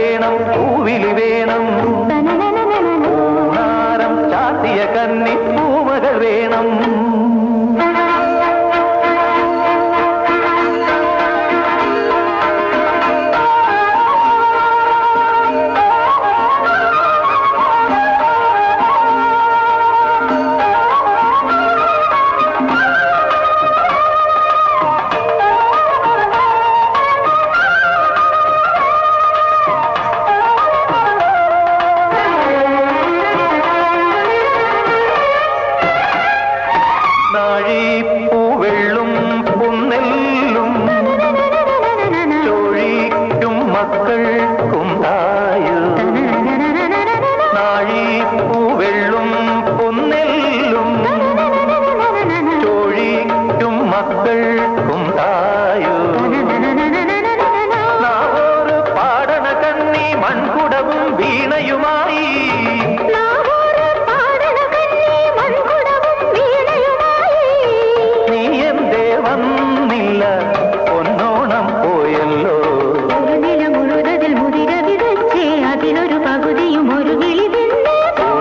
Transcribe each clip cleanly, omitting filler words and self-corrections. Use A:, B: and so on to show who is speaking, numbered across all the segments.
A: വേണം പൂവിലി വേണം പൂനാരം ചാത്തിയ കന്നി പൂമകൾ വേണം പൂവെള്ളും പുന്നെല്ലും ചോഴിക്കും മക്കൾക്കും തായു നാഴി പൂവെള്ളും പുന്നെല്ലും ചോഴിക്കും മക്കൾക്കും തായു നാവോറ് പാടണ കണ്ണി മൺകുടവും വീണയുമായി വന്നില്ല പൊന്നോണം പോയല്ലോ ഒരു നില മുഴുവതിൽ മുതിര വിതച്ചേ അതിലൊരു പകുതിയും ഒരു കിളി വേണം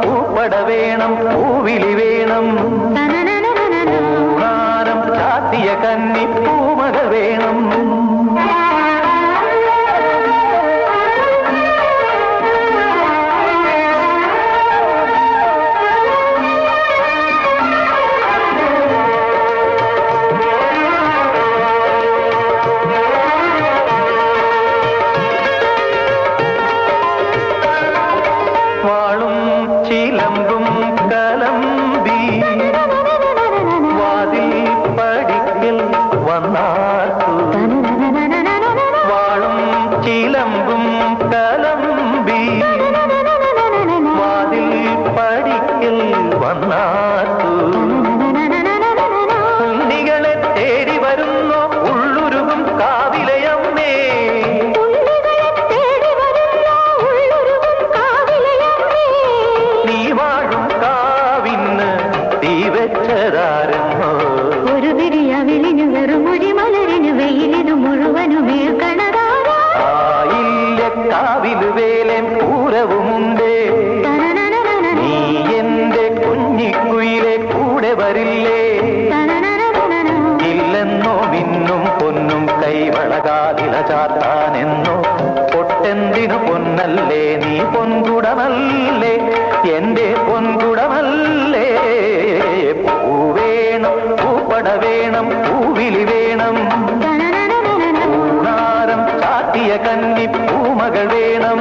A: പൂപ്പട വേണം പൂവിളി വേണം പൂനാരം ചാത്തിയ കന്നി പൂമക വേണം ചിലമ്പും കലമ്പി വാതിൽ പടിക്കൽ വന്നാർത്തു വാളും ചിലമ്പും കലമ്പി വാതിൽ പടിക്കൽ വന്നാർത്തു ഉണ്ണികളെ തേടി വരുന്നു ഉള്ളുരുകും കാവിലയമ്മേ ഒരു പിരിയവിളിന് വെറുമൊഴി മലരിന് വെയിലിനു മുഴുവനുമേ കണതായില്ല കാവിലു വേലൻ പൂരവുമുണ്ട് നീ എന്റെ കുഞ്ഞിക്കുയിലെ കൂടെ വരില്ലേ ഇല്ലെന്നോ മിന്നും പൊന്നും കൈവളകാതില ചാത്താനെന്നോ പൊട്ടെന്തിനു പൊന്നല്ലേ നീ പൊൻകുടമല്ലേ എന്റെ പൊൻകുടമല്ലേ പൂവേണം പൂപ്പട വേണം പൂവിളി വേണം പൂനാരം ചാത്തിയ കന്നി പൂമകൾ വേണം